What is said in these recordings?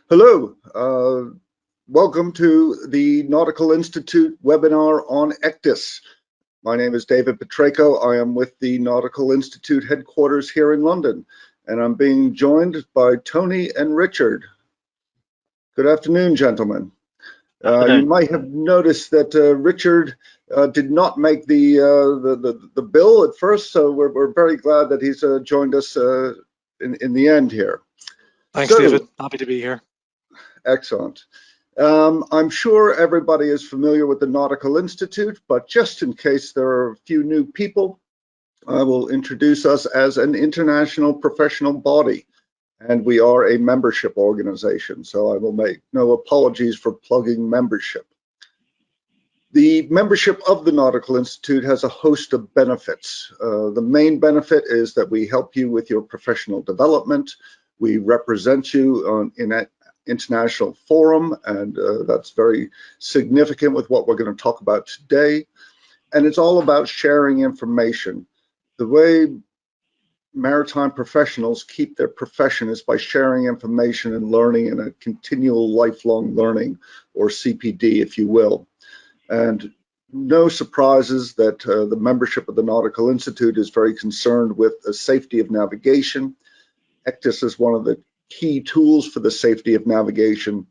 Hello, welcome to the Nautical Institute webinar on ECDIS. My name is David Petraco. I am with the Nautical Institute headquarters here in London, and I'm being joined by Tony and Richard. Good afternoon, gentlemen. You might have noticed that Richard did not make the bill at first, so we're very glad that he's joined us in the end here. Thanks, David. Happy to be here. Excellent. I'm sure everybody is familiar with the Nautical Institute, but just in case there are a few new people, I will introduce us as an international professional body, and we are a membership organization, so I will make no apologies for plugging membership. The membership of the Nautical Institute has a host of benefits. The main benefit is that we help you with your professional development. We represent you in an international forum, and that's very significant with what we're going to talk about today. And it's all about sharing information. The way maritime professionals keep their profession is by sharing information and learning in a continual lifelong learning, or CPD, if you will. And no surprises that the membership of the Nautical Institute is very concerned with the safety of navigation. ECDIS is one of the key tools for the safety of navigation.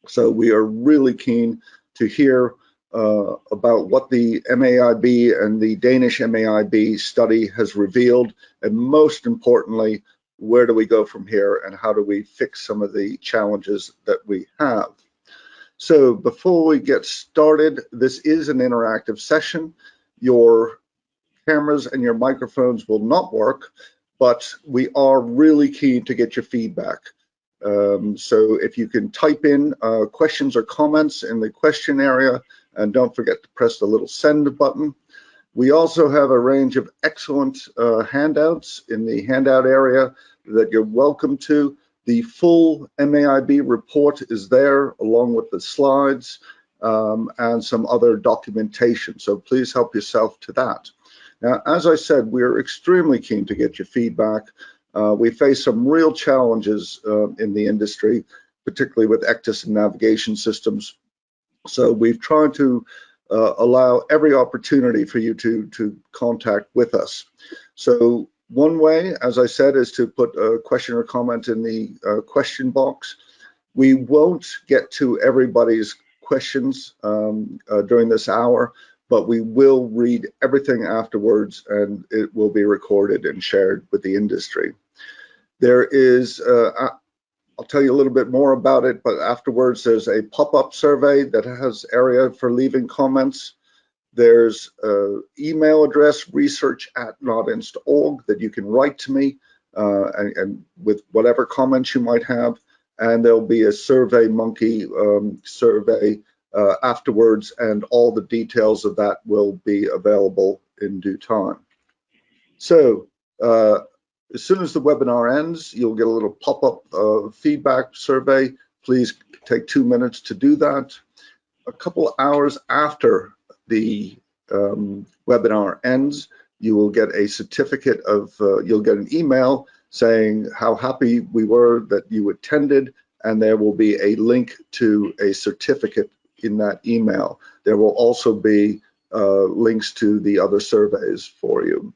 So we are really keen to hear about what the MAIB and the Danish MAIB study has revealed, and most importantly, where do we go from here and how do we fix some of the challenges that we have. So before we get started, this is an interactive session. Your cameras and your microphones will not work, but we are really keen to get your feedback. So if you can type in questions or comments in the question area, and don't forget to press the little send button. We also have a range of excellent handouts in the handout area that you're welcome to. The full MAIB report is there along with the slides and some other documentation. So please help yourself to that. Now, as I said, we're extremely keen to get your feedback. We face some real challenges in the industry, particularly with ECDIS and navigation systems. So we've tried to allow every opportunity for you to contact with us. So one way, as I said, is to put a question or comment in the question box. We won't get to everybody's questions during this hour, but we will read everything afterwards, and it will be recorded and shared with the industry. There is, I'll tell you a little bit more about it, but afterwards there's a pop-up survey that has area for leaving comments. There's an email address, research@nautinst.org, that you can write to me and with whatever comments you might have. And there'll be a Survey Monkey survey afterwards, and all the details of that will be available in due time. So as soon as the webinar ends, you'll get a little pop-up feedback survey. Please take 2 minutes to do that. A couple of hours after the webinar ends, you will get a certificate of, you'll get an email saying how happy we were that you attended, and there will be a link to a certificate in that email. There will also be links to the other surveys for you.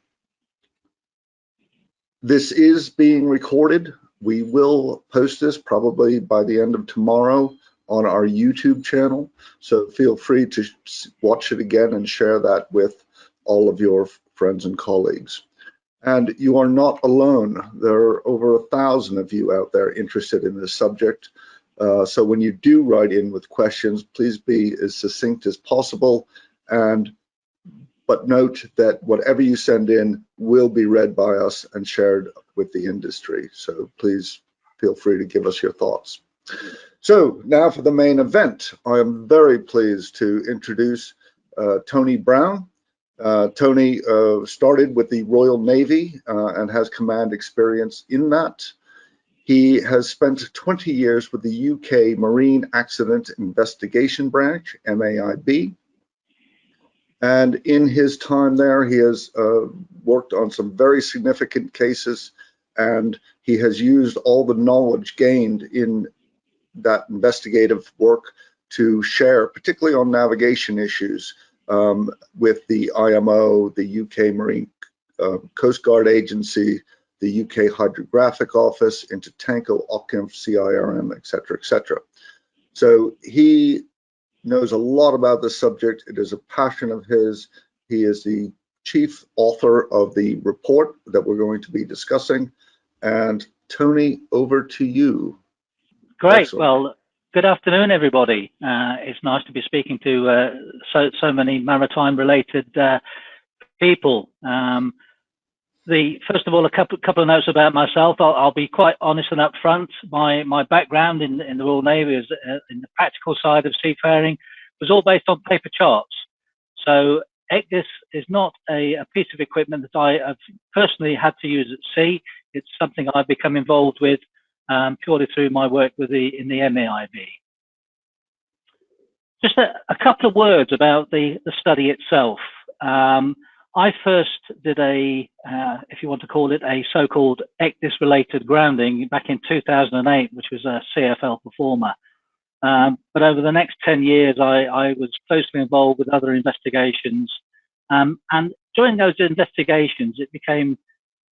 This is being recorded. We will post this probably by the end of tomorrow on our YouTube channel. So feel free to watch it again and share that with all of your friends and colleagues. And you are not alone. There are over 1,000 of you out there interested in this subject. So when you do write in with questions, please be as succinct as possible, but note that whatever you send in will be read by us and shared with the industry. So please feel free to give us your thoughts. So now for the main event. I am very pleased to introduce Tony Brown. Tony started with the Royal Navy and has command experience in that. He has spent 20 years with the UK Marine Accident Investigation Branch, MAIB. And in his time there, he has worked on some very significant cases, and he has used all the knowledge gained in that investigative work to share, particularly on navigation issues, with the IMO, the UK Marine Coast Guard Agency, the UK Hydrographic Office, Intertanko, OCIMF, CIRM, etc., etc. So he knows a lot about this subject. It is a passion of his. He is the chief author of the report that we're going to be discussing. And Tony, over to you. Great. Excellent. Well, good afternoon, everybody. It's nice to be speaking to so many maritime-related people. First of all, a couple of notes about myself. I'll be quite honest and upfront. My background in the Royal Navy is in the practical side of seafaring was all based on paper charts. So ECDIS is not a piece of equipment that I have personally had to use at sea. It's something I've become involved with purely through my work in the MAIB. Just a couple of words about the study itself. I first did if you want to call it, a so-called ECDIS-related grounding back in 2008, which was a CFL performer. But over the next 10 years, I was closely involved with other investigations. And during those investigations, it became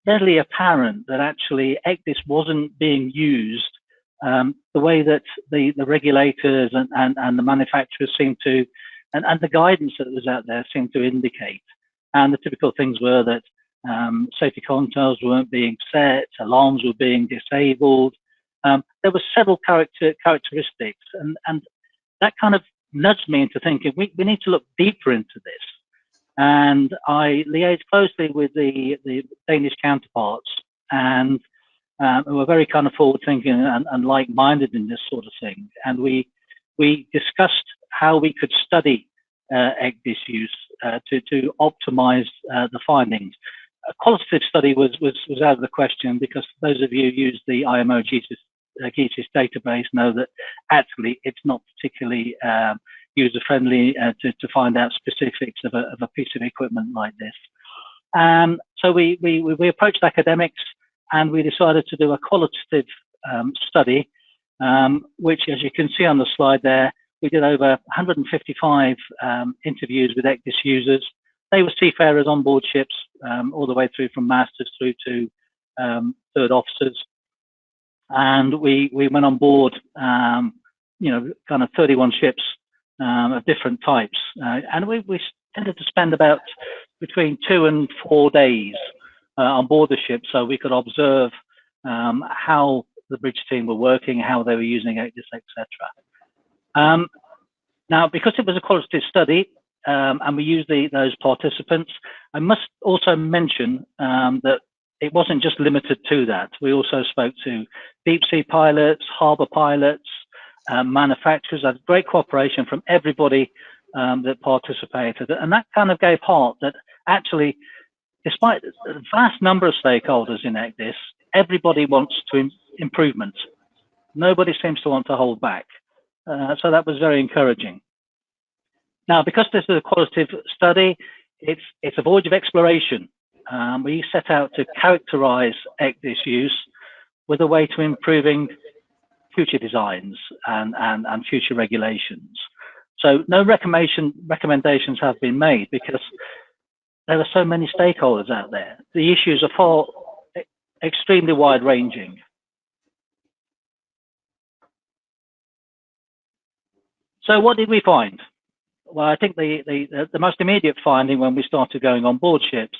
readily apparent that actually ECDIS wasn't being used the way that the regulators and the manufacturers seemed to, and the guidance that was out there seemed to indicate. And the typical things were that safety controls weren't being set, alarms were being disabled. There were several characteristics, and that kind of nudged me into thinking we need to look deeper into this. And I liaised closely with the Danish counterparts, and who were very kind of forward-thinking and like-minded in this sort of thing. And we discussed how we could study ECDIS use to optimize the findings. A qualitative study was out of the question, because those of you who use the IMO GCIS database know that actually it's not particularly user-friendly to find out specifics of a piece of equipment like this. So we approached academics, and we decided to do a qualitative study, which, as you can see on the slide there, we did over 155 interviews with ECDIS users. They were seafarers on board ships, all the way through from masters through to third officers. And we went on board, kind of 31 ships of different types. And we tended to spend about between 2 and 4 days on board the ship, so we could observe how the bridge team were working, how they were using ECDIS, etc. Now, because it was a qualitative study, and we used those participants, I must also mention that it wasn't just limited to that. We also spoke to deep sea pilots, harbour pilots, manufacturers. Had great cooperation from everybody that participated, and that kind of gave heart that actually, despite the vast number of stakeholders in ECDIS, everybody wants improvement. Nobody seems to want to hold back. So that was very encouraging. Now, because this is a qualitative study, it's a voyage of exploration. We set out to characterize ECDIS use with a way to improving future designs and future regulations. So no recommendations have been made, because there are so many stakeholders out there. The issues are extremely wide-ranging. So what did we find? Well, I think the most immediate finding when we started going on board ships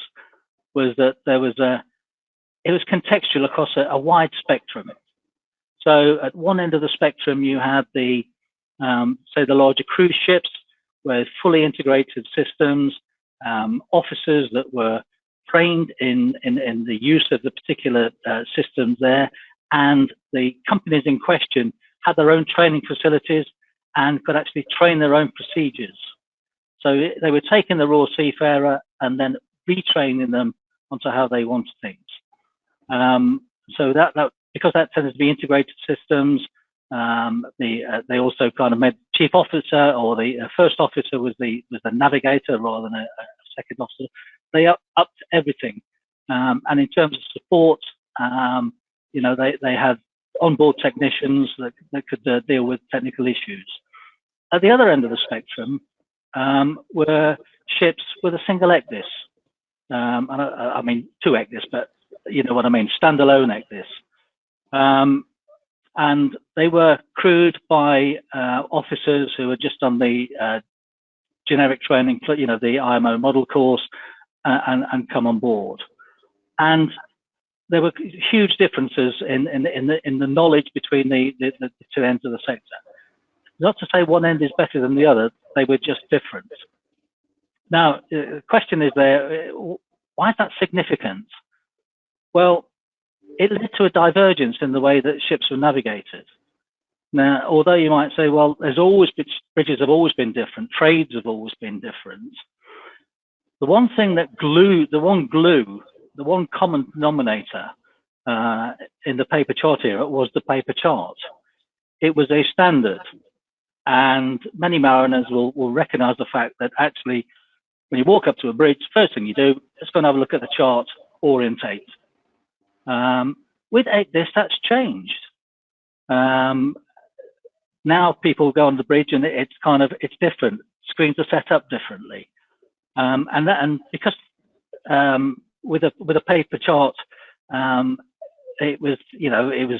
was that it was contextual across a wide spectrum. So at one end of the spectrum, you had say the larger cruise ships with fully integrated systems, officers that were trained in the use of the particular systems there, and the companies in question had their own training facilities and could actually train their own procedures. So they were taking the raw seafarer and then retraining them onto how they wanted things. So because that tended to be integrated systems, they also kind of made chief officer, or the first officer was the navigator rather than a second officer. They upped everything. And in terms of support, they had onboard technicians that could deal with technical issues. At the other end of the spectrum were ships with a single ECDIS. And I mean two ECDIS, but you know what I mean, standalone ECDIS. And they were crewed by officers who had just done the generic training, you know, the IMO model course, and come on board. And there were huge differences in the knowledge between the two ends of the sector. Not to say one end is better than the other, they were just different. Now, the question is there, why is that significant? Well, it led to a divergence in the way that ships were navigated. Now, although you might say, well, there's always been, bridges have always been different, trades have always been different. The one thing that the one common denominator in the paper chart era was the paper chart. It was a standard, and many mariners will recognize the fact that actually, when you walk up to a bridge, first thing you do is go and have a look at the chart, orientate. With ECDIS, that's changed. Now people go on the bridge and it's different. Screens are set up differently, and because with a paper chart, it was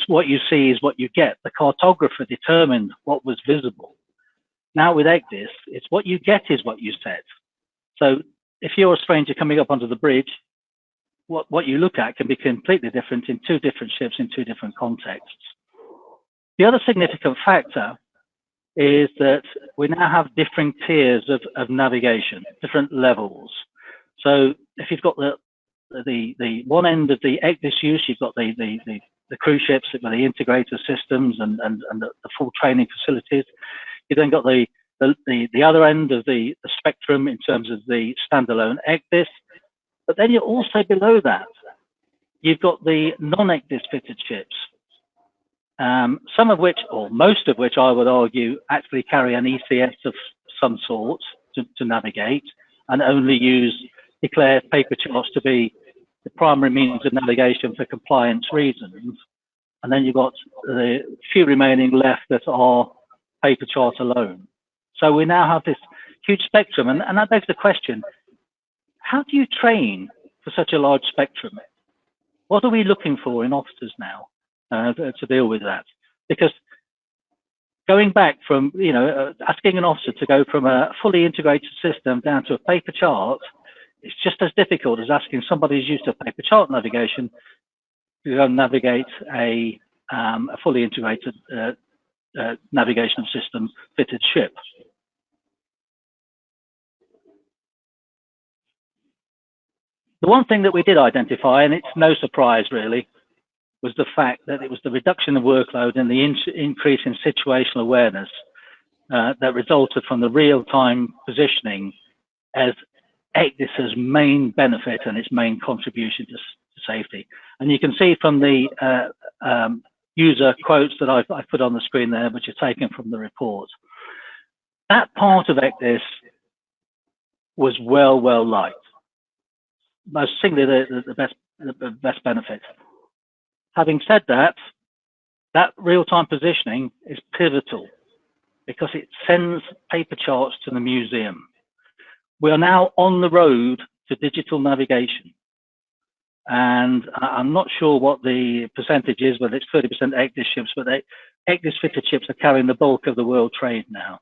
what you see is what you get. The cartographer determined what was visible. Now with ECDIS, it's what you get is what you set. So if you're a stranger coming up onto the bridge, what you look at can be completely different in two different ships in two different contexts. The other significant factor is that we now have different tiers of navigation, different levels. So if you've got the one end of the ECDIS use, you've got the cruise ships with the integrator systems and the full training facilities. You've then got the other end of the spectrum in terms of the standalone ECDIS. But then you're also below that, you've got the non-ECDIS fitted ships. Some of which, or most of which, I would argue, actually carry an ECS of some sort to navigate, and only declare paper charts to be the primary means of navigation for compliance reasons. And then you've got the few remaining left that are paper chart alone. So we now have this huge spectrum, and that begs the question, how do you train for such a large spectrum? What are we looking for in officers now? To deal with that, because going back from, asking an officer to go from a fully integrated system down to a paper chart, it's just as difficult as asking somebody who's used to paper chart navigation to go and navigate a fully integrated navigation system fitted ship. The one thing that we did identify, and it's no surprise really, was the fact that it was the reduction of workload and the increase in situational awareness that resulted from the real-time positioning as ECDIS's main benefit and its main contribution to safety. And you can see from the user quotes that I've put on the screen there, which are taken from the report, that part of ECDIS was well liked. Most singularly the best benefit. Having said that, that real-time positioning is pivotal because it sends paper charts to the museum. We are now on the road to digital navigation. And I'm not sure what the percentage is, whether it's 30% ECDIS ships, but ECDIS fitted ships are carrying the bulk of the world trade now.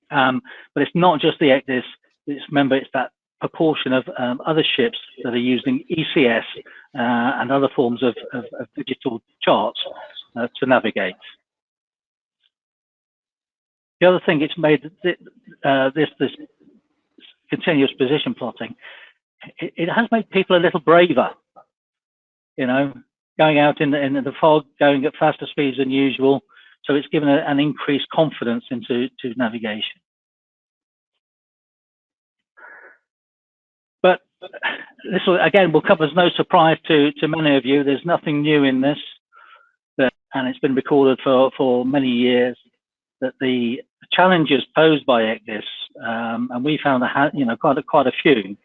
But it's not just the ECDIS, remember, it's that proportion of other ships that are using ECS and other forms of digital charts to navigate. The other thing it's made, this continuous position plotting, it has made people a little braver, going out in the fog, going at faster speeds than usual. So it's given an increased confidence into navigation. But this will come as no surprise to many of you. There's nothing new in this, and it's been recorded for many years, that the challenges posed by ECDIS, and we found quite a few,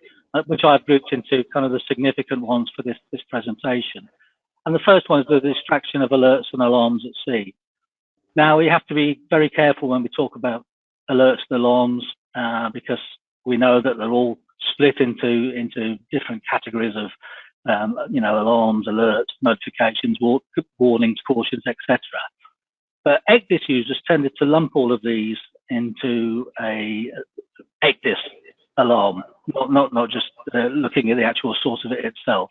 which I've grouped into kind of the significant ones for this presentation, And the first one is the distraction of alerts and alarms at sea. Now, we have to be very careful when we talk about alerts and alarms because we know that they're all split into different categories of, alarms, alerts, notifications, warnings, cautions, etc. But ECDIS users tended to lump all of these into a ECDIS alarm, not just looking at the actual source of it itself.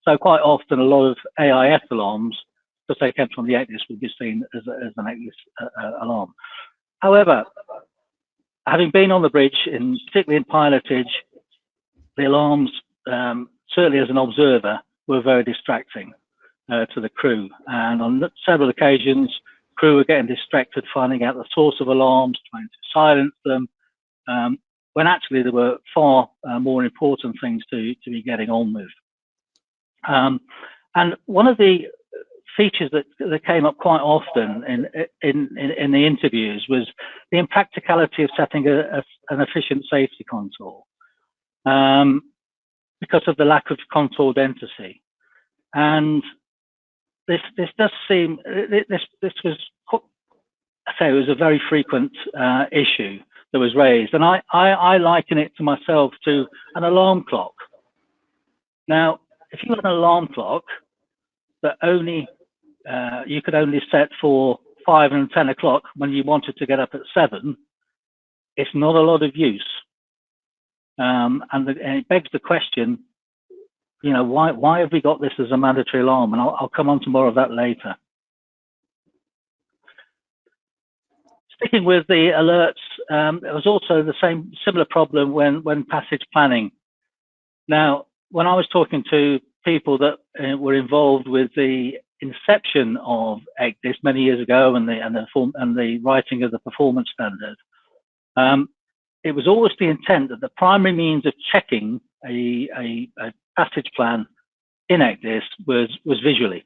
So quite often, a lot of AIS alarms, because they came from the ECDIS, would be seen as an ECDIS alarm. However, having been on the bridge, particularly in pilotage, the alarms, certainly as an observer, were very distracting to the crew. And on several occasions, crew were getting distracted, finding out the source of alarms, trying to silence them, when actually there were far more important things to be getting on with. And one of the features that came up quite often in the interviews was the impracticality of setting an efficient safety contour because of the lack of contour density. And this does seem, this was, I say, it was a very frequent issue that was raised, and I liken it to myself to an alarm clock. Now, if you have an alarm clock that only you could only set for 5 and 10 o'clock when you wanted to get up at 7, it's not a lot of use. And it begs the question, why have we got this as a mandatory alarm? And I'll come on to more of that later. Sticking with the alerts, it was also the similar problem when passage planning. Now, when I was talking to people that were involved with the inception of ECDIS many years ago and the writing of the performance standard, it was always the intent that the primary means of checking a passage plan in ECDIS was visually.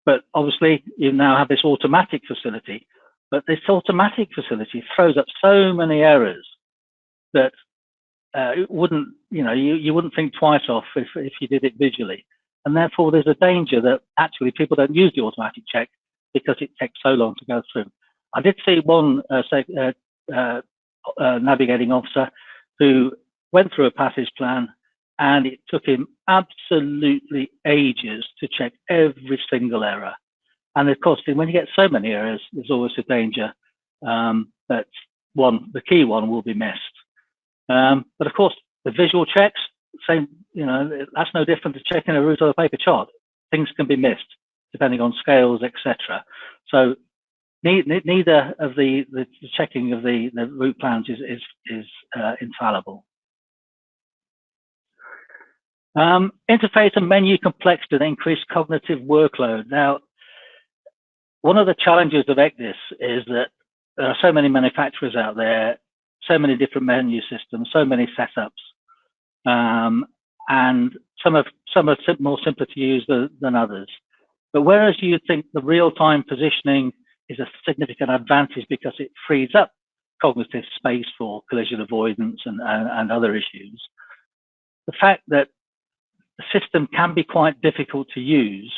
But obviously, you now have this automatic facility, but this automatic facility throws up so many errors that it wouldn't, you wouldn't think twice off if you did it visually. And therefore, there's a danger that actually people don't use the automatic check because it takes so long to go through. I did see one navigating officer who went through a passage plan, and it took him absolutely ages to check every single error. And of course, when you get so many errors, there's always a danger that the key one will be missed. But of course, the visual checks, same, that's no different to checking a route on a paper chart. Things can be missed depending on scales, etc. So neither of the checking of the route plans is infallible. Interface and menu complexity and increased cognitive workload. Now, one of the challenges of ECDIS is that there are so many manufacturers out there, so many different menu systems, so many setups, and some are more simpler to use than others. But whereas you think the real-time positioning is a significant advantage because it frees up cognitive space for collision avoidance and other issues, the fact that the system can be quite difficult to use,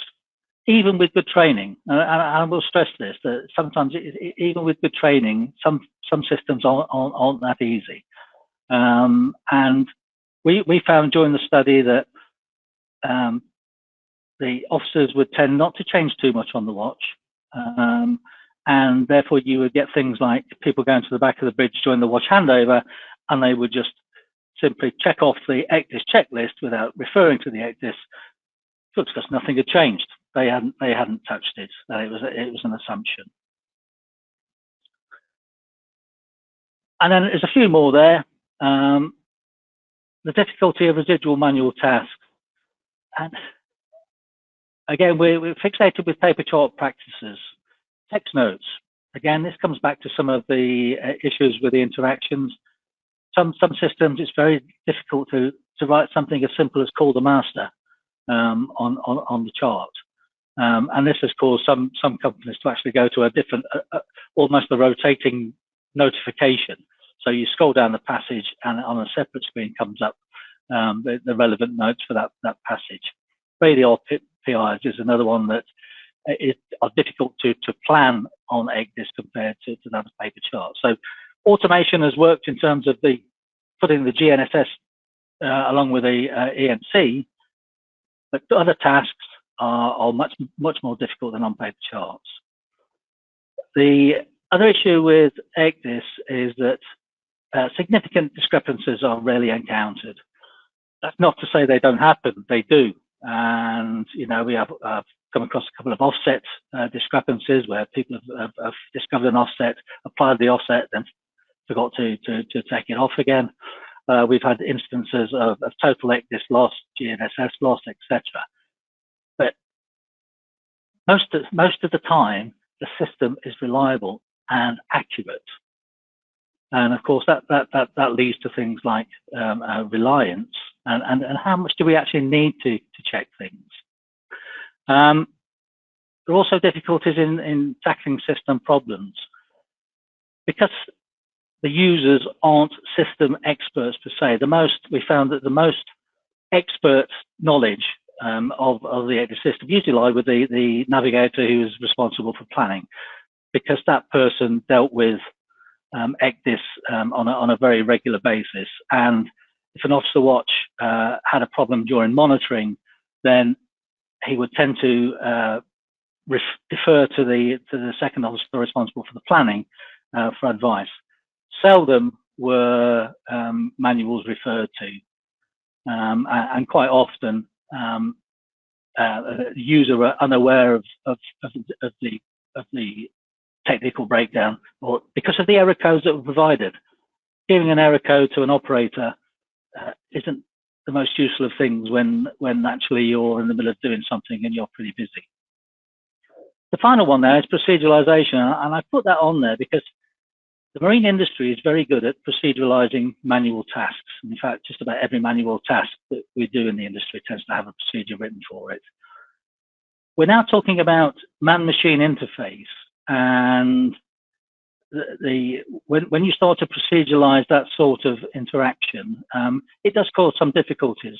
even with good training. And I will stress this, that sometimes, even with good training, some systems aren't that easy. And we found during the study that the officers would tend not to change too much on the watch. And therefore, you would get things like people going to the back of the bridge during the watch handover, and they would just simply check off the ECDIS checklist without referring to the ECDIS because nothing had changed. They hadn't touched it. It was an assumption. And then there's a few more there. The difficulty of residual manual tasks. And again, we're fixated with paper chart practices. Text notes. Again, this comes back to some of the issues with the interactions. Some systems, it's very difficult to write something as simple as call the master on the chart. And this has caused some companies to actually go to a different, almost a rotating notification. So you scroll down the passage and on a separate screen comes up the relevant notes for that passage. radial PIs is another one that are difficult to plan on ECDIS compared to other paper charts. So automation has worked in terms of putting the GNSS along with the EMC, but other tasks are much more difficult than on paper charts. The other issue with ECDIS is that significant discrepancies are rarely encountered. That's not to say they don't happen, they do. And, you know, we have come across a couple of offset discrepancies where people have discovered an offset, applied the offset, then forgot to take it off again. We've had instances of total ECDIS loss, GNSS loss, etc. But most of the time, the system is reliable and accurate. And of course, that leads to things like reliance and how much do we actually need to check things. There are also difficulties in tackling system problems because the users aren't system experts per se. We found that the most expert knowledge of the ECDIS system usually lie with the navigator who is responsible for planning, because that person dealt with ECDIS on a very regular basis. And if an officer watch had a problem during monitoring, then he would tend to defer to the second officer responsible for the planning for advice. Seldom were manuals referred to, and quite often the user were unaware of the technical breakdown, or because of the error codes that were provided. Giving an error code to an operator isn't the most useful of things when actually you're in the middle of doing something and you're pretty busy. The final one there is proceduralization, and I put that on there because the marine industry is very good at proceduralizing manual tasks. In fact, just about every manual task that we do in the industry tends to have a procedure written for it. We're now talking about man-machine interface, and when you start to proceduralize that sort of interaction, it does cause some difficulties.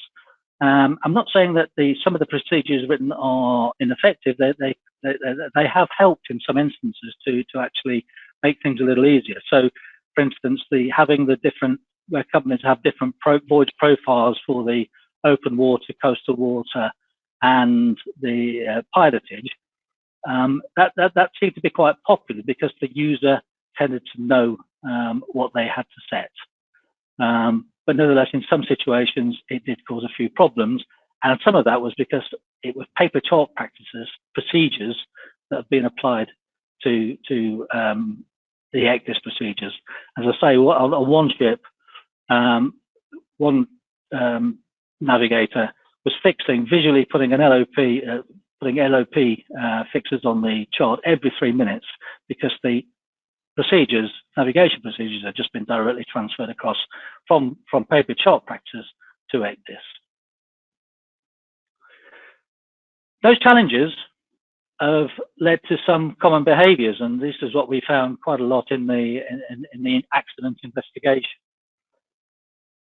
I'm not saying that some of the procedures written are ineffective. They have helped in some instances to actually make things a little easier. So, for instance, where companies have different voyage profiles for the open water, coastal water, and the pilotage, that seemed to be quite popular because the user tended to know what they had to set. But nevertheless, in some situations, it did cause a few problems. And some of that was because it was paper chart practices, procedures that have been applied to the ECDIS procedures. As I say, on one ship, one navigator was visually putting an putting LOP fixes on the chart every 3 minutes because the navigation procedures had just been directly transferred across from paper chart practices to ECDIS. Those challenges have led to some common behaviours, and this is what we found quite a lot in the accident investigation.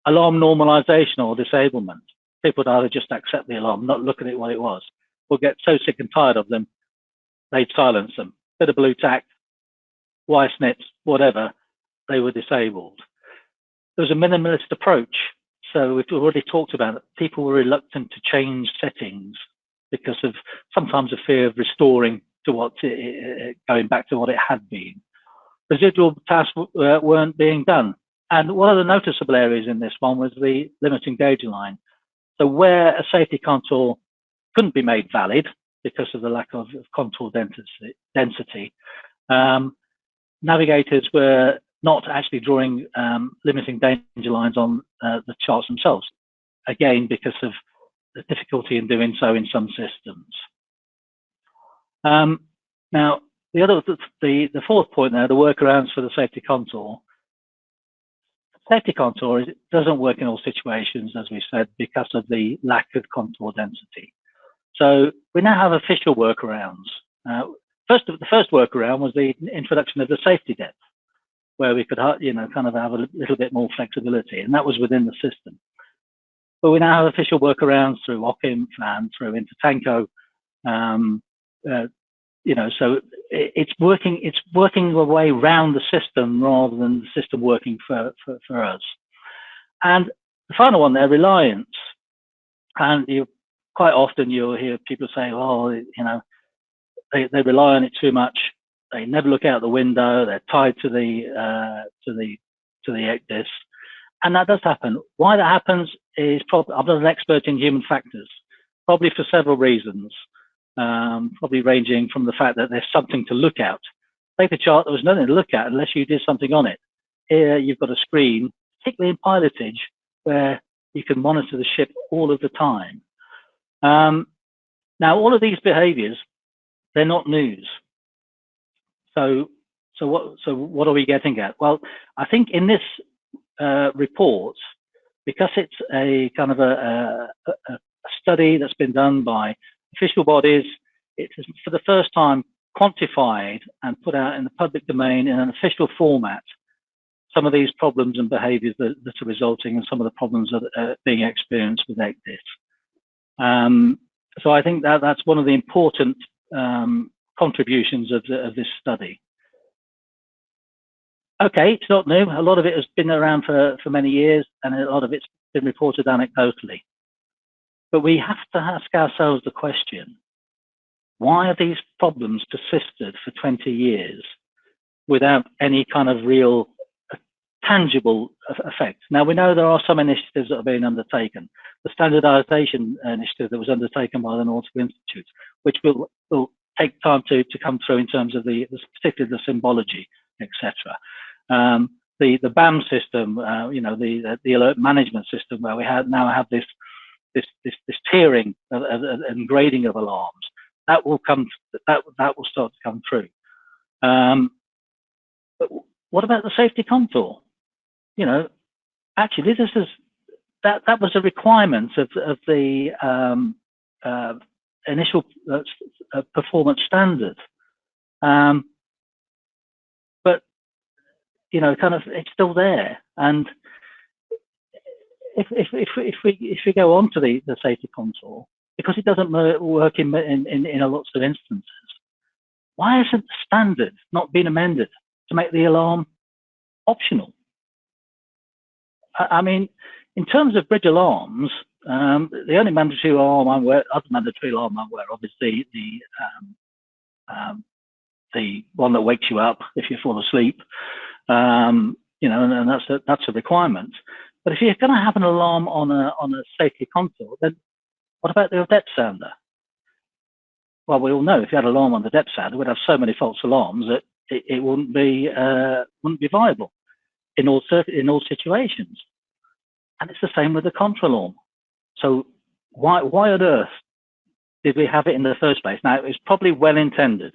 Alarm normalisation or disablement. People would either just accept the alarm, not look at it what it was, or get so sick and tired of them, they'd silence them. Bit of blue tack, Y snips, whatever, they were disabled. There was a minimalist approach. So we've already talked about it. People were reluctant to change settings because of sometimes a fear of restoring to going back to what it had been. Residual tasks weren't being done. And one of the noticeable areas in this one was the limiting gauge line. So where a safety contour couldn't be made valid because of the lack of contour density, navigators were not actually drawing limiting danger lines on the charts themselves, again, because of the difficulty in doing so in some systems. Now, the fourth point there, the workarounds for the safety contour. Safety contour doesn't work in all situations, as we said, because of the lack of contour density. So we now have official workarounds. The first workaround was the introduction of the safety depth, where we could, kind of have a little bit more flexibility, and that was within the system. But we now have official workarounds through OCIMF and through Intertanko. You know, so it's working the way around the system rather than the system working for us. And the final one there, reliance. And quite often you'll hear people say, "Oh, you know, they rely on it too much. They never look out the window. They're tied to the ECDIS," and that does happen. Why that happens is probably, I'm not an expert in human factors, probably for several reasons. Probably ranging from the fact that there's something to look at. Take a chart, there was nothing to look at unless you did something on it. Here you've got a screen, particularly in pilotage, where you can monitor the ship all of the time. Now, all of these behaviours, they're not news. So what are we getting at? Well, I think in this report, because it's a kind of a study that's been done by official bodies, it is for the first time quantified and put out in the public domain in an official format some of these problems and behaviours that are resulting in some of the problems that are being experienced with ECDIS. So I think that's one of the important contributions of this study. Okay, it's not new. A lot of it has been around for many years, and a lot of it's been reported anecdotally. But we have to ask ourselves the question, why are these problems persisted for 20 years without any kind of real tangible effect? Now, we know there are some initiatives that are being undertaken. The standardization initiative that was undertaken by the Nautical Institute, which will take time to come through in terms of particularly the symbology, etc. The BAM system, you know, the alert management system, where we now have this tiering and grading of alarms, that will start to come through. But what about the safety contour? You know, actually, that was a requirement of the initial performance standard. But you know, kind of, it's still there. And if we go on to the safety contour, because it doesn't work in lots of instances, why isn't the standard not been amended to make the alarm optional? I mean, in terms of bridge alarms, the only mandatory alarm I'm aware of is the one that wakes you up if you fall asleep. You know, and that's a requirement. But if you're going to have an alarm on a safety contour, then what about the depth sounder? Well, we all know if you had an alarm on the depth sounder, we'd have so many false alarms that it wouldn't be viable in all situations. And it's the same with the contra alarm. So why on earth did we have it in the first place? Now, it was probably well intended.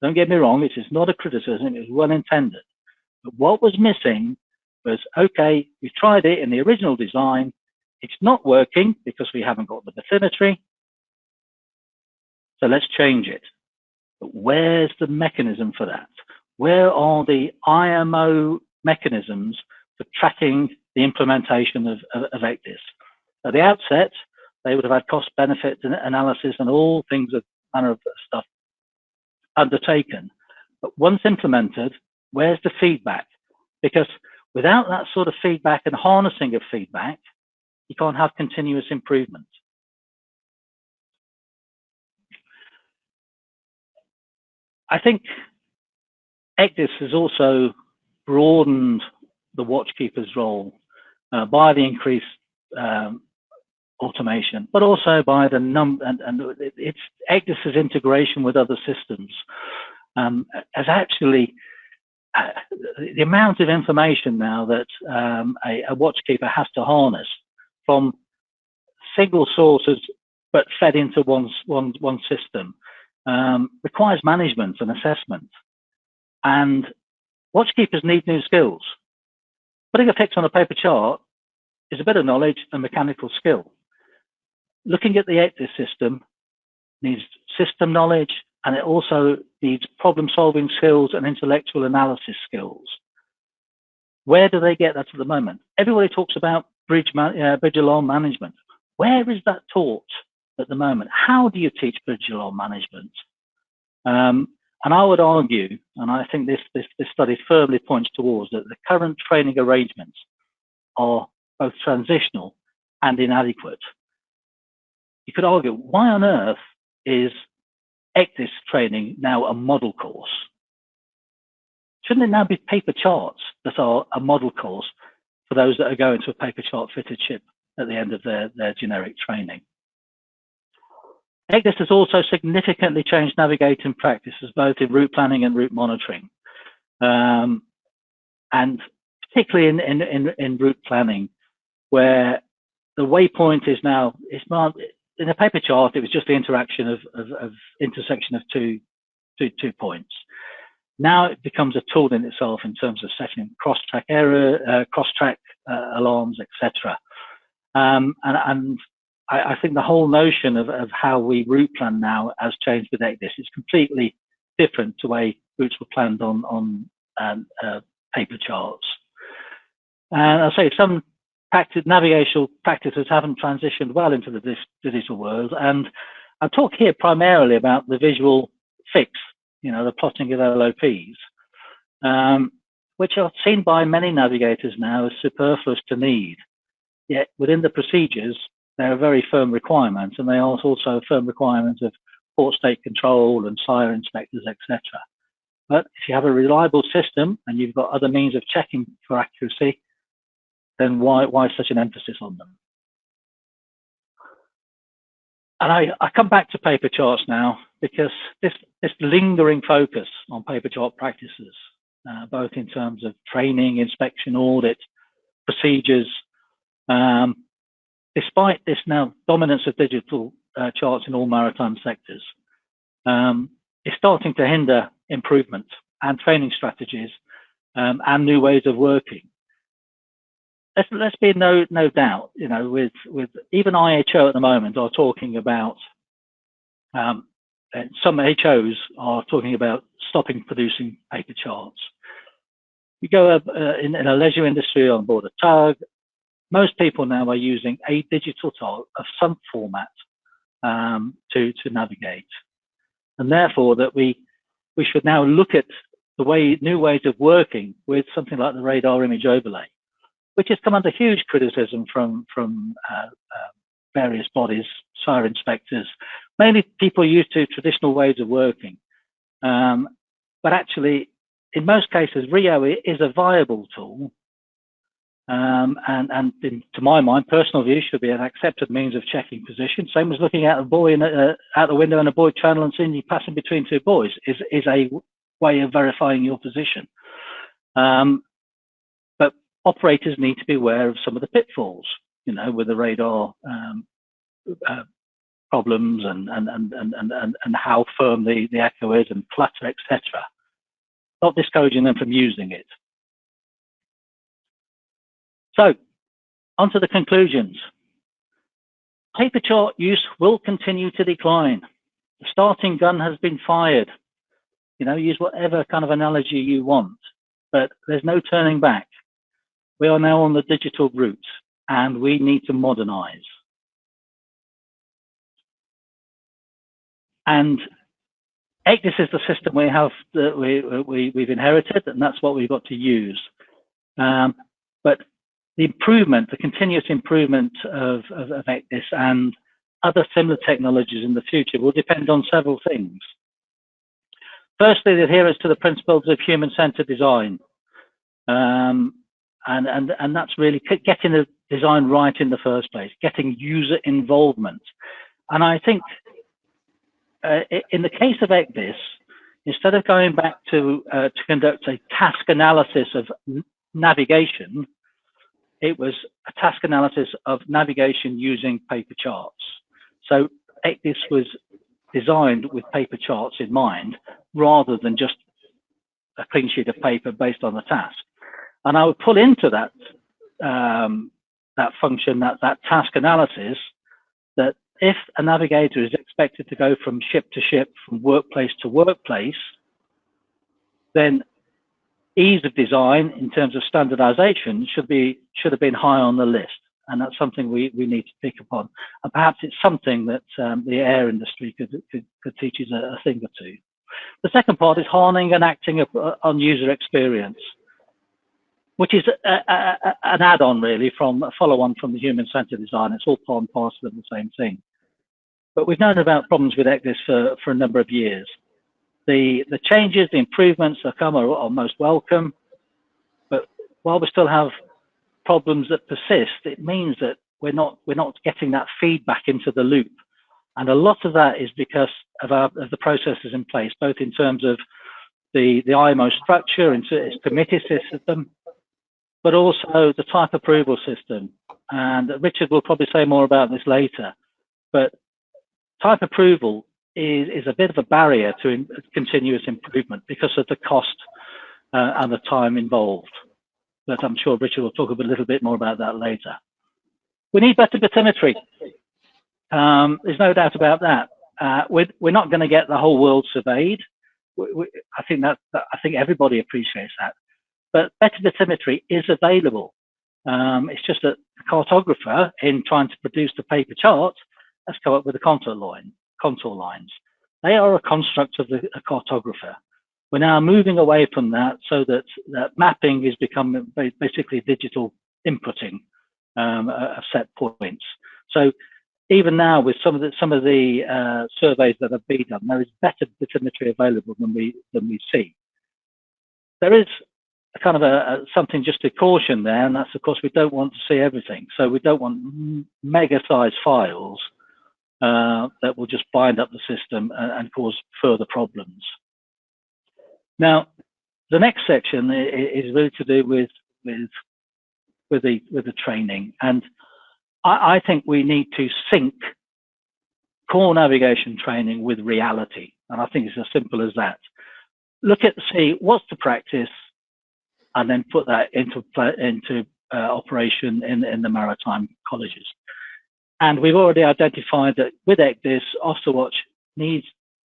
Don't get me wrong, it is not a criticism, it was well intended. But what was missing was, okay, we tried it in the original design, it's not working because we haven't got the bathymetry, so let's change it. But where's the mechanism for that? Where are the IMO mechanisms for tracking the implementation of ECDIS? At the outset, they would have had cost-benefit analysis and all things of manner of stuff undertaken. But once implemented, where's the feedback? Because without that sort of feedback and harnessing of feedback, you can't have continuous improvement. I think ECDIS has also broadened the watchkeeper's role by the increased automation, but also by the it's ECDIS's integration with other systems has actually the amount of information now that a watchkeeper has to harness from single sources but fed into one system requires management and assessment. And watchkeepers need new skills. Putting a fix on a paper chart is a bit of knowledge and mechanical skill. Looking at the ECDIS system needs system knowledge, and it also needs problem-solving skills and intellectual analysis skills. Where do they get that at the moment? Everybody talks about bridge alarm management. Where is that taught at the moment? How do you teach bridge alarm management? And I would argue, and I think this study firmly points towards that the current training arrangements are both transitional and inadequate. You could argue, why on earth is ECDIS training now a model course? Shouldn't it now be paper charts that are a model course for those that are going to a paper chart fitted ship at the end of their generic training? ECDIS has also significantly changed navigating practices, both in route planning and route monitoring. And particularly in route planning, where the waypoint is now, it's not, in a paper chart, it was just the interaction of intersection of two points. Now it becomes a tool in itself in terms of setting cross-track error, cross-track alarms, etc. And I think the whole notion of how we route plan now has changed with ECDIS. It's completely different to the way routes were planned on paper charts. And I say some navigational practices haven't transitioned well into the digital world. And I talk here primarily about the visual fix, the plotting of LOPs, which are seen by many navigators now as superfluous to need. Yet within the procedures, they're a very firm requirement, and they are also a firm requirement of port state control and CIRM inspectors, etc. But if you have a reliable system and you've got other means of checking for accuracy, then why such an emphasis on them? And I come back to paper charts now because this lingering focus on paper chart practices, both in terms of training, inspection, audit, procedures, despite this now dominance of digital charts in all maritime sectors, is starting to hinder improvement and training strategies and new ways of working. Let's be no doubt, with even IHO at the moment are talking about, some HOs are talking about stopping producing paper charts. You go up in a leisure industry on board a tug, most people now are using a digital chart of some format to navigate. And therefore that we should now look at new ways of working with something like the radar image overlay, which has come under huge criticism from various bodies, CIRM inspectors, mainly people used to traditional ways of working. But actually, in most cases, RIO is a viable tool, and to my mind, personal view, should be an accepted means of checking position. Same as looking at a buoy out the window in a buoy channel and seeing you passing between two buoys is a way of verifying your position. But operators need to be aware of some of the pitfalls, with the radar problems and how firm the echo is and clutter, etc. Not discouraging them from using it. So, on to the conclusions. Paper chart use will continue to decline. The starting gun has been fired. Use whatever kind of analogy you want, but there's no turning back. We are now on the digital route, and we need to modernize. And ECDIS is the system we have that we've inherited, and that's what we've got to use. But the continuous improvement of ECDIS and other similar technologies in the future will depend on several things. Firstly, the adherence to the principles of human-centered design. And that's really getting the design right in the first place, getting user involvement. And I think in the case of ECDIS, instead of going back to conduct a task analysis of navigation, it was a task analysis of navigation using paper charts. So ECDIS was designed with paper charts in mind, rather than just a clean sheet of paper based on the task. And I would pull into that function, that task analysis, that if a navigator is expected to go from ship to ship, from workplace to workplace, then ease of design in terms of standardization should have been high on the list. and that's something we need to pick upon. And perhaps it's something that the air industry could teach us a thing or two. The second part is harnessing and acting on user experience, which is an add-on really from a follow-on from the human-centered design. It's all part and parcel of the same thing. But we've known about problems with ECDIS for a number of years. The changes, the improvements that come are most welcome, but while we still have problems that persist, it means that we're not getting that feedback into the loop. And a lot of that is because of the processes in place, both in terms of the IMO structure and its committee system, but also the type approval system. And Richard will probably say more about this later, but type approval is a bit of a barrier to continuous improvement because of the cost and the time involved. But I'm sure Richard will talk a little bit more about that later. We need better bathymetry. There's no doubt about that. We're not going to get the whole world surveyed. I think everybody appreciates that. But better bathymetry is available. It's just that the cartographer, in trying to produce the paper chart, has come up with the contour lines. They are a construct of the cartographer. We're now moving away from that so that mapping is becoming basically digital inputting of set points. So even now, with some of the surveys that have been done, there is better bathymetry available than we see. There is a kind of something just to caution there, and that's of course we don't want to see everything. So we don't want mega-sized files that will just bind up the system and cause further problems. Now, the next section is really to do with the training, and I think we need to sync core navigation training with reality, and I think it's as simple as that. Look at see what's the practice, and then put that into operation in the maritime colleges. And we've already identified that with ECDIS, Officer Watch needs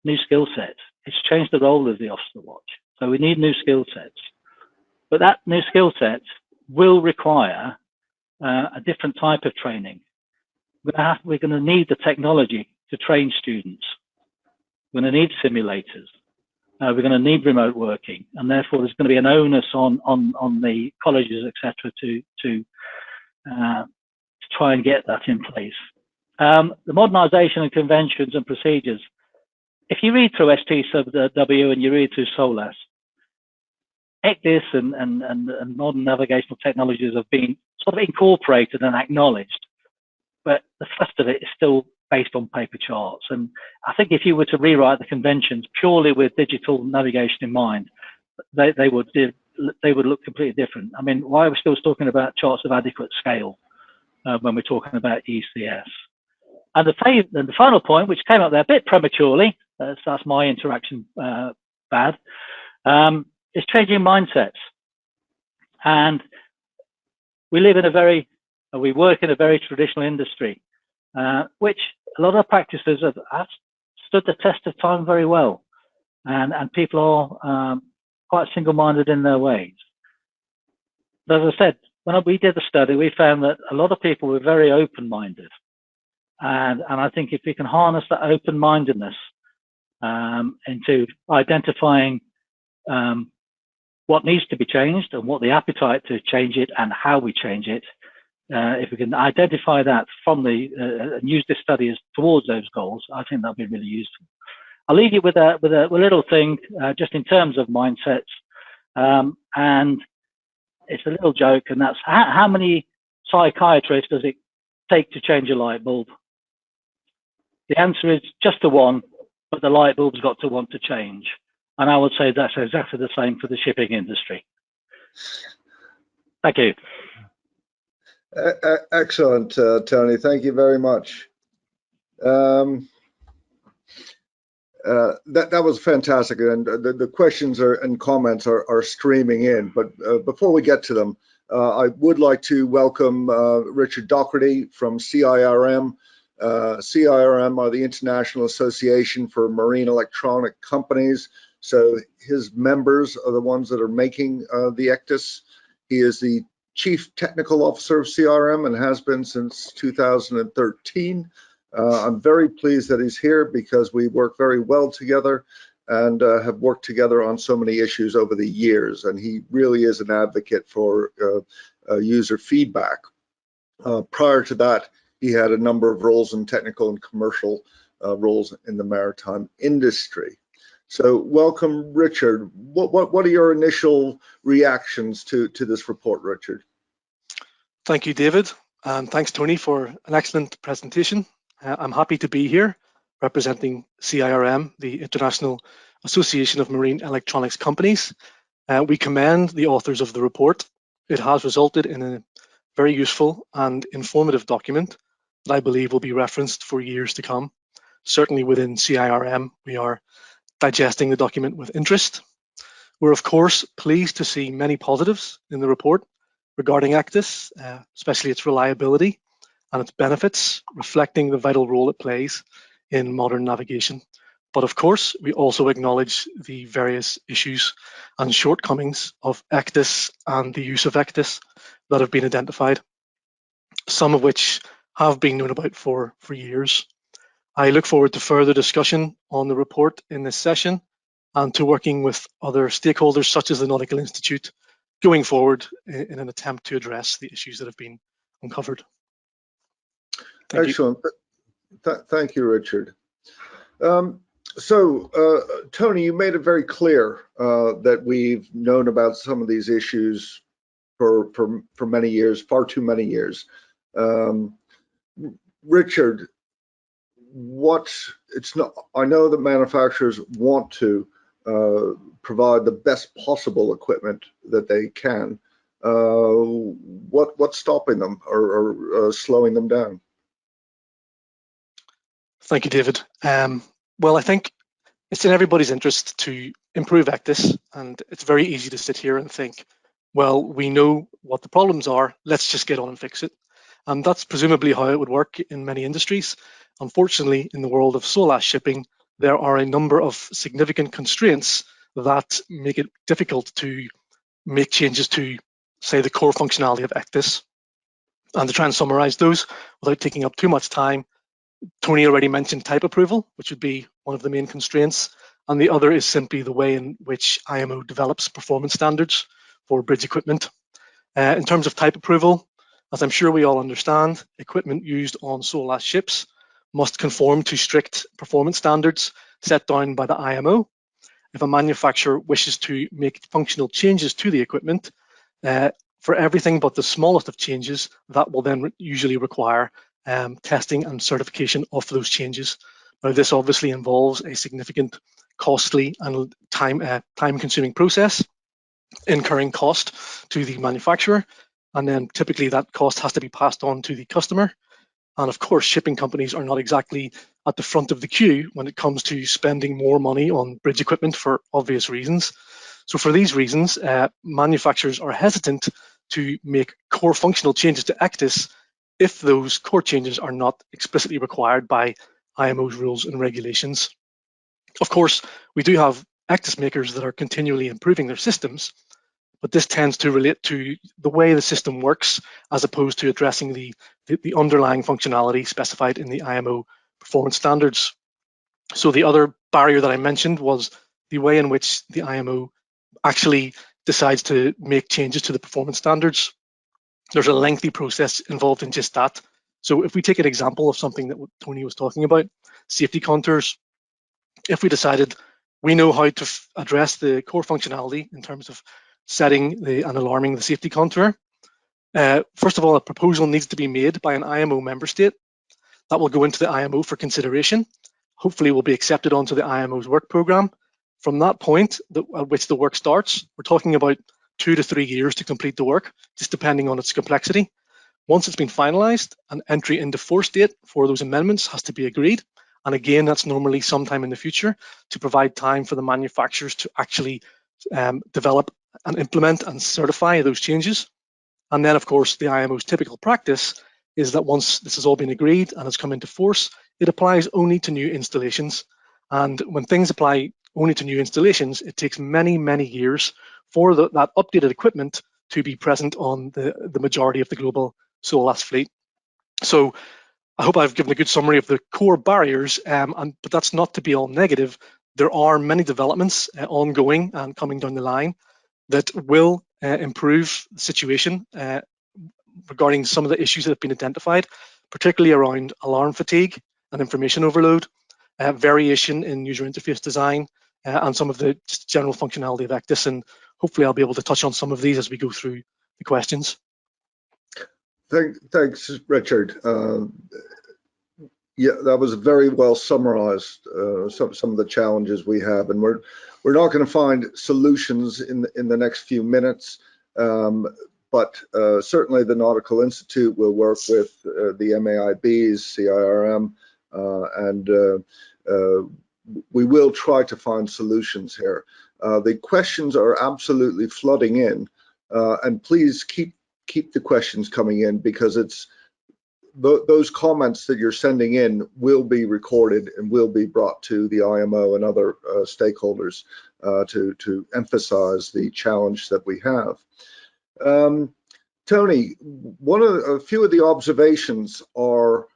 new skill sets. It's changed the role of the Officer Watch. So we need new skill sets. But that new skill set will require a different type of training. We're going to need the technology to train students. We're going to need simulators. We're going to need remote working. And therefore, there's going to be an onus on the colleges, etc., to try and get that in place. The modernisation of conventions and procedures. If you read through ST sub W and you read through SOLAS, ECDIS and modern navigational technologies have been sort of incorporated and acknowledged, but the first of it is still based on paper charts. And I think if you were to rewrite the conventions purely with digital navigation in mind, they would look completely different. I mean, why are we still talking about charts of adequate scale when we're talking about ECS? And the final point, which came up there a bit prematurely, that's my interaction bad, is changing mindsets. And we work in a very traditional industry, which a lot of practices have stood the test of time very well. And people are quite single-minded in their ways. But as I said, when we did the study, we found that a lot of people were very open-minded. And I think if we can harness that open-mindedness into identifying what needs to be changed and what the appetite to change it and how we change it, if we can identify that from and use this study towards those goals, I think that'll be really useful. I'll leave you with a little thing just in terms of mindsets, and it's a little joke, and that's how many psychiatrists does it take to change a light bulb? The answer is just the one, but the light bulb's got to want to change. And I would say that's exactly the same for the shipping industry. Thank you. Excellent, Tony. Thank you very much. That was fantastic, and the questions and comments are streaming in. But before we get to them, I would like to welcome Richard Doherty from CIRM. CIRM are the International Association for Marine Electronic Companies. So his members are the ones that are making the ECDIS. He is the Chief Technical Officer of CIRM and has been since 2013. I'm very pleased that he's here because we work very well together and have worked together on so many issues over the years, and he really is an advocate for user feedback. Prior to that, he had a number of roles in technical and commercial roles in the maritime industry. So welcome, Richard. What are your initial reactions to this report, Richard? Thank you, David, and thanks, Tony, for an excellent presentation. I'm happy to be here representing CIRM, the International Association of Marine Electronics Companies. We commend the authors of the report. It has resulted in a very useful and informative document that I believe will be referenced for years to come. Certainly within CIRM, we are digesting the document with interest. We're of course pleased to see many positives in the report regarding ECDIS, especially its reliability and its benefits, reflecting the vital role it plays in modern navigation. But of course, we also acknowledge the various issues and shortcomings of ECDIS and the use of ECDIS that have been identified, some of which have been known about for years. I look forward to further discussion on the report in this session and to working with other stakeholders such as the Nautical Institute going forward in an attempt to address the issues that have been uncovered. Excellent. Thank you, Richard. Tony, you made it very clear that we've known about some of these issues for many years, far too many years. Richard, I know that manufacturers want to provide the best possible equipment that they can. What's stopping them or slowing them down? Thank you, David. Well, I think it's in everybody's interest to improve ECDIS, and it's very easy to sit here and think, well, we know what the problems are, let's just get on and fix it. And that's presumably how it would work in many industries. Unfortunately, in the world of SOLAS shipping, there are a number of significant constraints that make it difficult to make changes to, say, the core functionality of ECDIS. And to try and summarize those without taking up too much time, Tony already mentioned type approval, which would be one of the main constraints, and the other is simply the way in which IMO develops performance standards for bridge equipment. In terms of type approval, as I'm sure we all understand, equipment used on SOLAS ships must conform to strict performance standards set down by the IMO. If a manufacturer wishes to make functional changes to the equipment, for everything but the smallest of changes, that will then usually require testing and certification of those changes. Now, this obviously involves a significant, costly and time-consuming process, incurring cost to the manufacturer, and then typically that cost has to be passed on to the customer. And of course, shipping companies are not exactly at the front of the queue when it comes to spending more money on bridge equipment for obvious reasons. So for these reasons, manufacturers are hesitant to make core functional changes to ECDIS if those core changes are not explicitly required by IMO's rules and regulations. Of course, we do have ECDIS makers that are continually improving their systems, but this tends to relate to the way the system works as opposed to addressing the underlying functionality specified in the IMO performance standards. So the other barrier that I mentioned was the way in which the IMO actually decides to make changes to the performance standards. There's a lengthy process involved in just that. So if we take an example of something that Tony was talking about, safety contours, if we decided we know how to address the core functionality in terms of setting and alarming the safety contour, first of all, a proposal needs to be made by an IMO member state. That will go into the IMO for consideration. Hopefully will be accepted onto the IMO's work program. From that point at which the work starts, we're talking about 2 to 3 years to complete the work, just depending on its complexity. Once it's been finalized, an entry into force date for those amendments has to be agreed. And again, that's normally sometime in the future to provide time for the manufacturers to actually develop and implement and certify those changes. And then, of course, the IMO's typical practice is that once this has all been agreed and has come into force, it applies only to new installations. And when things apply only to new installations, it takes many, many years for that updated equipment to be present on the majority of the global SOLAS fleet. So I hope I've given a good summary of the core barriers, but that's not to be all negative. There are many developments ongoing and coming down the line that will improve the situation regarding some of the issues that have been identified, particularly around alarm fatigue and information overload, variation in user interface design, and some of the general functionality of ECDIS. And hopefully I'll be able to touch on some of these as we go through the questions. Thanks, Richard. Yeah, that was very well summarized, some of the challenges we have, and we're not going to find solutions in the next few minutes, but certainly the Nautical Institute will work with the MAIBs, CIRM, and we will try to find solutions here. The questions are absolutely flooding in, and please keep the questions coming in, because it's those comments that you're sending in will be recorded and will be brought to the IMO and other stakeholders to emphasize the challenge that we have. Tony, a few of the observations are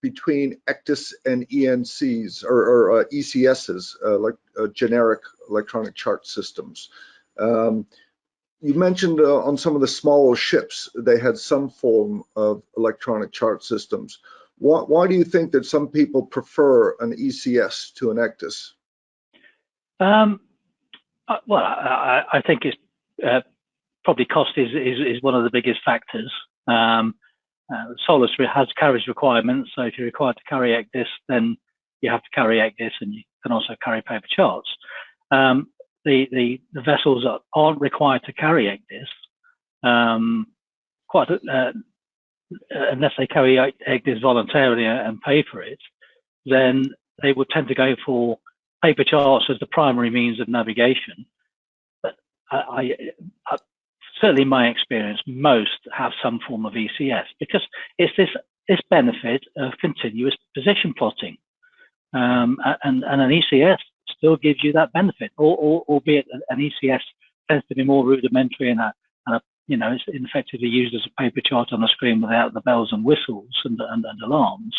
between ECDIS and ENCs or ECSs, like generic electronic chart systems. You mentioned on some of the smaller ships, they had some form of electronic chart systems. Why do you think that some people prefer an ECS to an ECDIS? Well, I think it's probably cost is one of the biggest factors. SOLAS has carriage requirements, so if you're required to carry ECDIS, then you have to carry ECDIS, and you can also carry paper charts. The vessels that aren't required to carry ECDIS, unless they carry ECDIS voluntarily and pay for it, then they would tend to go for paper charts as the primary means of navigation. But certainly in my experience, most have some form of ECS, because it's this benefit of continuous position plotting, and an ECS still gives you that benefit, albeit an ECS tends to be more rudimentary and it's effectively used as a paper chart on a screen without the bells and whistles and alarms.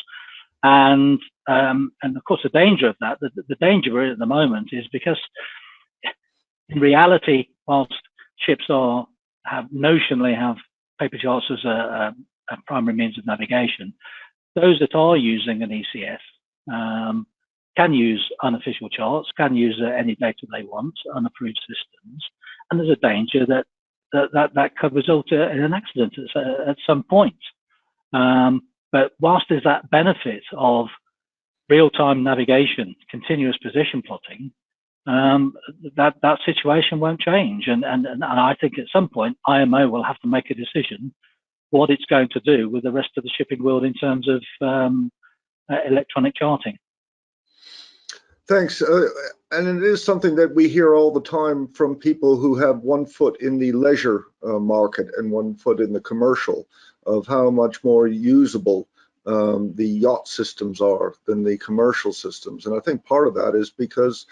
And of course, the danger of that, the danger we're in at the moment, is because in reality, whilst ships notionally have paper charts as a primary means of navigation, those that are using an ECS can use unofficial charts, can use any data they want, unapproved systems, and there's a danger that could result in an accident at some point. But whilst there's that benefit of real-time navigation, continuous position plotting, that situation won't change, and I think at some point IMO will have to make a decision what it's going to do with the rest of the shipping world in terms of electronic charting. Thanks. And it is something that we hear all the time from people who have one foot in the leisure market and one foot in the commercial, of how much more usable the yacht systems are than the commercial systems. And I think part of that is because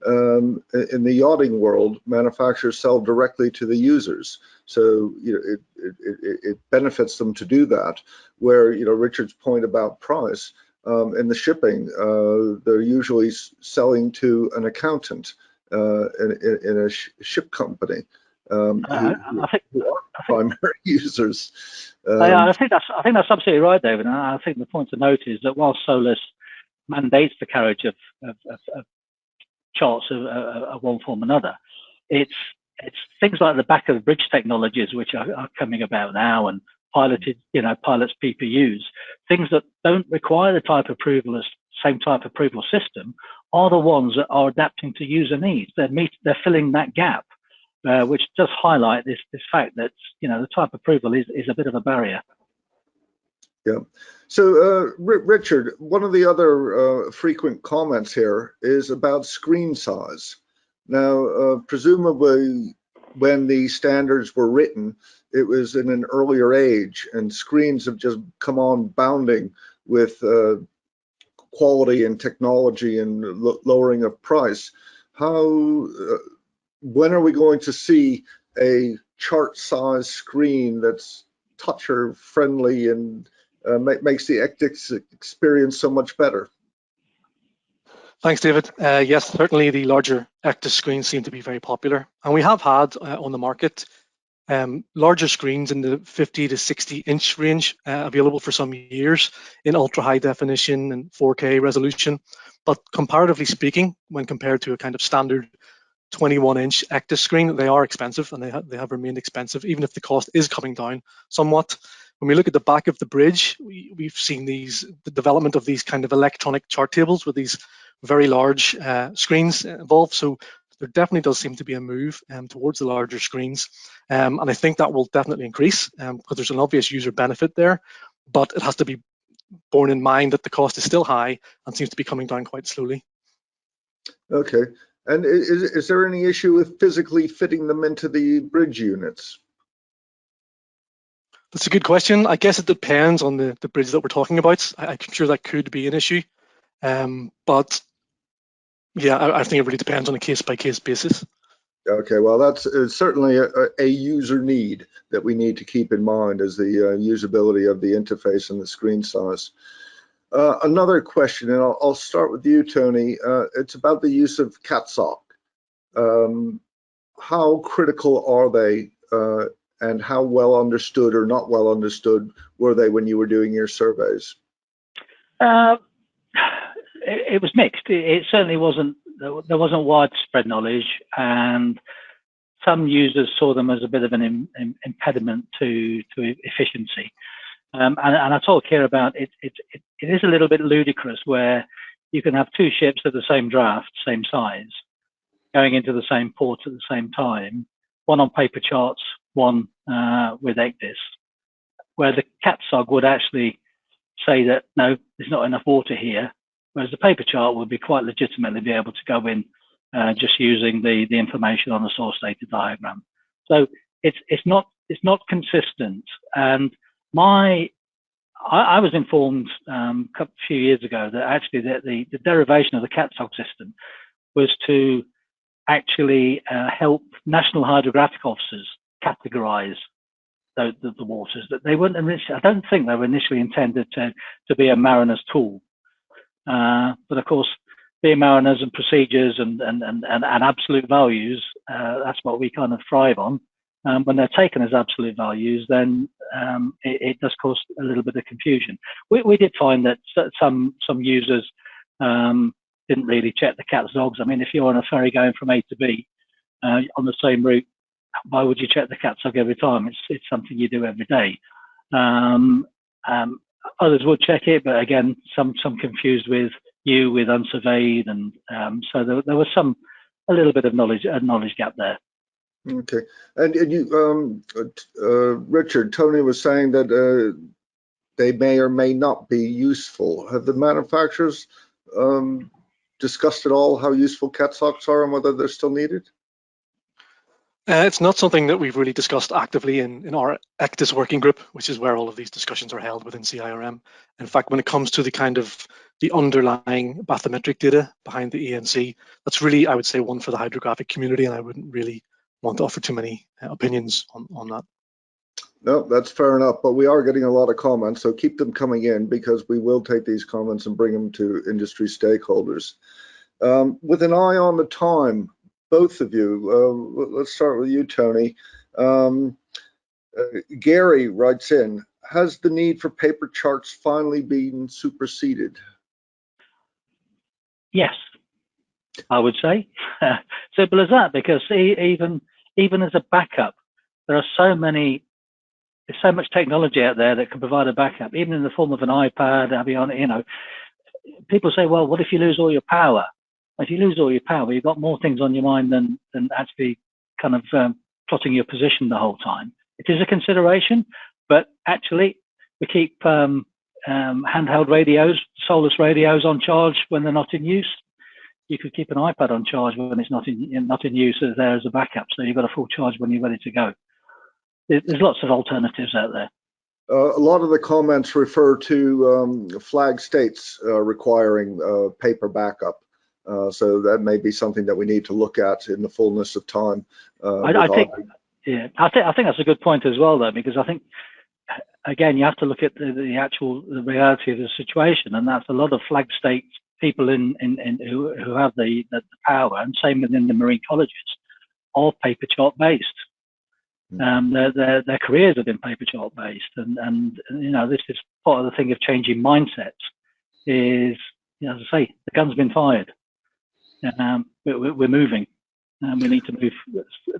in the yachting world, manufacturers sell directly to the users. So it benefits them to do that, where Richard's point about price, in the shipping, they're usually selling to an accountant in a ship company, who are primary users. I think that's absolutely right, David. And I think the point to note is that while SOLAS mandates the carriage of charts of one form or another, it's things like the back of the bridge technologies which are coming about now, and piloted, pilots PPUs, things that don't require the same type of approval system, are the ones that are adapting to user needs. They're filling that gap, which does highlight this fact that the type approval is a bit of a barrier. Yeah. So Richard, one of the other frequent comments here is about screen size. Now, presumably when the standards were written, it was in an earlier age, and screens have just come on bounding with quality and technology and lowering of price. When are we going to see a chart size screen that's toucher friendly and makes the ECDIS experience so much better? Thanks, David. Yes, certainly the larger ECDIS screens seem to be very popular, and we have had on the market larger screens in the 50 to 60 inch range available for some years in ultra high definition and 4K resolution. But comparatively speaking, when compared to a kind of standard 21-inch ECDIS screen, they are expensive, and they have remained expensive, even if the cost is coming down somewhat. When we look at the back of the bridge, we've seen the development of these kind of electronic chart tables with these very large screens involved. So there definitely does seem to be a move towards the larger screens. And I think that will definitely increase because there's an obvious user benefit there, but it has to be borne in mind that the cost is still high and seems to be coming down quite slowly. Okay. And is there any issue with physically fitting them into the bridge units? That's a good question. I guess it depends on the bridge that we're talking about. I'm sure that could be an issue. But yeah, I think it really depends on a case-by-case basis. Okay, well, that's certainly a user need that we need to keep in mind, as the usability of the interface and the screen size. Another question, and I'll start with you, Tony. It's about the use of CATSOC. How critical are they, and how well understood or not well understood were they when you were doing your surveys? It was mixed. It certainly wasn't. There wasn't widespread knowledge, and some users saw them as a bit of an impediment to efficiency. And I talk here about it. It is a little bit ludicrous where you can have two ships of the same draft, same size, going into the same port at the same time, one on paper charts, one with ECDIS, where the CATSOG would actually say that no, there's not enough water here, whereas the paper chart would be quite legitimately be able to go in just using the information on the source data diagram. So it's not consistent. And I was informed a few years ago that actually the derivation of the CATSOG system was to actually help national hydrographic officers categorize the waters. That they weren't initially, I don't think they were initially intended to be a mariner's tool. But of course, being mariners and procedures and absolute values, that's what we kind of thrive on. When they're taken as absolute values, then it does cause a little bit of confusion. We did find that some users didn't really check the CATSOGs. I mean, if you're on a ferry going from A to B on the same route, why would you check the CATSOG every time? It's something you do every day. Others would check it, but again, some confused with unsurveyed, and so there was a little bit of knowledge gap there. Okay, and you, Richard, Tony was saying that they may or may not be useful. Have the manufacturers discussed at all how useful CATSOCs are and whether they're still needed? It's not something that we've really discussed actively in our ECDIS working group, which is where all of these discussions are held within CIRM. In fact, when it comes to the underlying bathymetric data behind the ENC, that's really, I would say, one for the hydrographic community, and I wouldn't really want to offer too many opinions on that. No, that's fair enough, but we are getting a lot of comments, so keep them coming in, because we will take these comments and bring them to industry stakeholders. With an eye on the time, both of you, let's start with you, Tony. Gary writes in, has the need for paper charts finally been superseded? Yes, I would say. Simple as that, because even as a backup, there's so much technology out there that can provide a backup, even in the form of an iPad. People say, well, what if you lose all your power? If you lose all your power, you've got more things on your mind than actually kind of plotting your position the whole time. It is a consideration, but actually we keep handheld radios, soulless radios on charge when they're not in use. You could keep an iPad on charge when it's not in use there as a backup, so you've got a full charge when you're ready to go. There's lots of alternatives out there. A lot of the comments refer to flag states requiring paper backup. So that may be something that we need to look at in the fullness of time. Yeah, I think that's a good point as well, though, because I think, again, you have to look at the actual reality of the situation, and that's a lot of flag state people who have the power, and same within the marine colleges, are paper chart based. Their careers have been paper chart based, and you know, this is part of the thing of changing mindsets. Is, you know, as I say, the gun's been fired, we're moving. We need to move.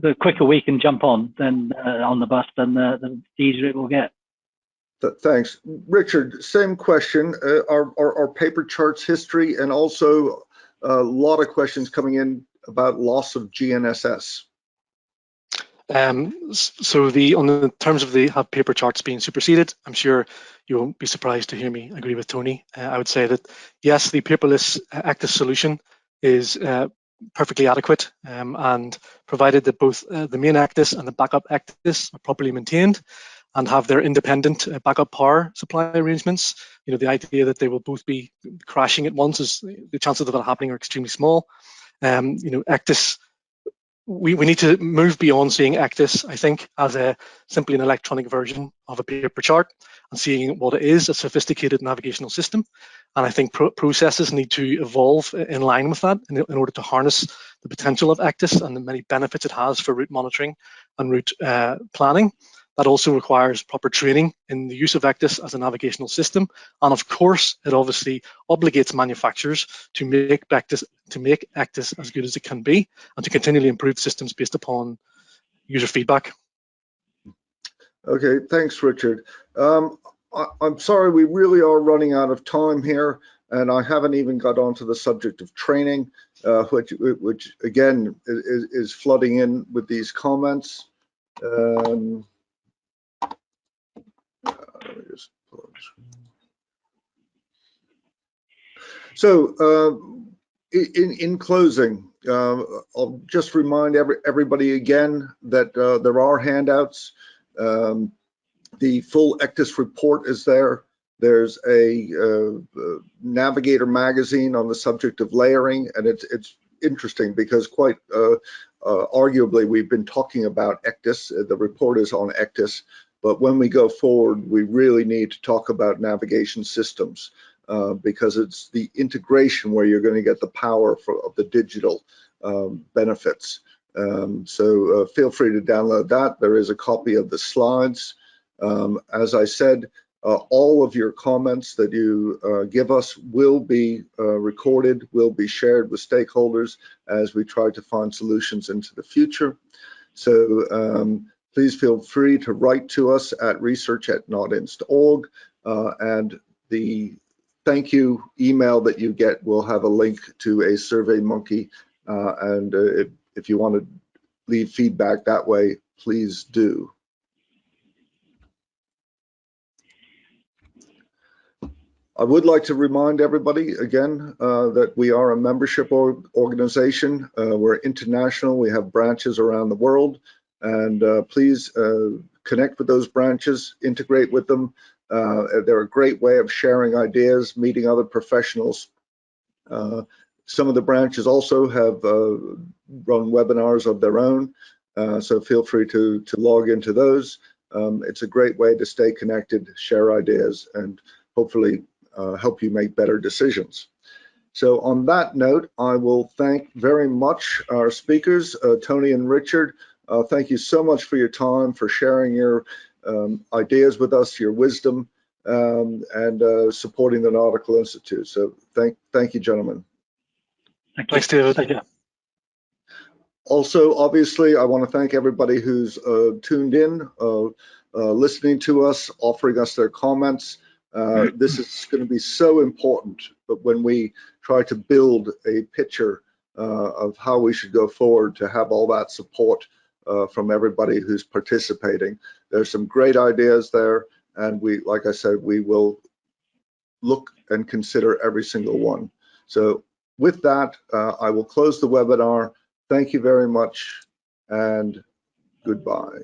The quicker we can jump on the bus, then the easier it will get. Thanks, Richard. Same question. Our paper charts history, and also a lot of questions coming in about loss of GNSS. So on the terms of the paper charts being superseded, I'm sure you won't be surprised to hear me agree with Tony. I would say that yes, the paperless ECDIS solution is perfectly adequate, and provided that both the main ECDIS and the backup ECDIS are properly maintained and have their independent backup power supply arrangements. You know, the idea that they will both be crashing at once, is the chances of that happening are extremely small. You know, ECDIS, we need to move beyond seeing ECDIS, I think, as simply an electronic version of a paper chart, and seeing what it is, a sophisticated navigational system. And I think processes need to evolve in line with that in order to harness the potential of ECDIS and the many benefits it has for route monitoring and route planning. That also requires proper training in the use of ECDIS as a navigational system. And of course, it obviously obligates manufacturers to make ECDIS as good as it can be, and to continually improve systems based upon user feedback. Okay, thanks, Richard. I'm sorry, we really are running out of time here, and I haven't even got onto the subject of training, which again is flooding in with these comments. Let me just pull up the screen. So in closing, I'll just remind everybody again that there are handouts. The full ECDIS report is there. There's a Navigator magazine on the subject of layering, and it's interesting because quite arguably we've been talking about ECDIS. The report is on ECDIS, but when we go forward, we really need to talk about navigation systems, because it's the integration where you're going to get the power of the digital benefits. So feel free to download that. There is a copy of the slides. As I said, all of your comments that you give us will be recorded, will be shared with stakeholders as we try to find solutions into the future. So please feel free to write to us at research@notinst.org, and the thank you email that you get will have a link to a SurveyMonkey, and if you want to leave feedback that way, please do. I would like to remind everybody again that we are a membership organization. We're international. We have branches around the world, and please connect with those branches, integrate with them. They're a great way of sharing ideas, meeting other professionals. Some of the branches also have run webinars of their own, so feel free to log into those. It's a great way to stay connected, share ideas, and hopefully help you make better decisions. So on that note, I will thank very much our speakers, Tony and Richard. Thank you so much for your time, for sharing your ideas with us, your wisdom, and supporting the Nautical Institute. So thank you, gentlemen. Thanks, David. Thank you. Also, obviously, I want to thank everybody who's tuned in, listening to us, offering us their comments. This is going to be so important, but when we try to build a picture of how we should go forward, to have all that support from everybody who's participating. There's some great ideas there, and we, like I said, we will look and consider every single one. So with that, I will close the webinar. Thank you very much, and goodbye.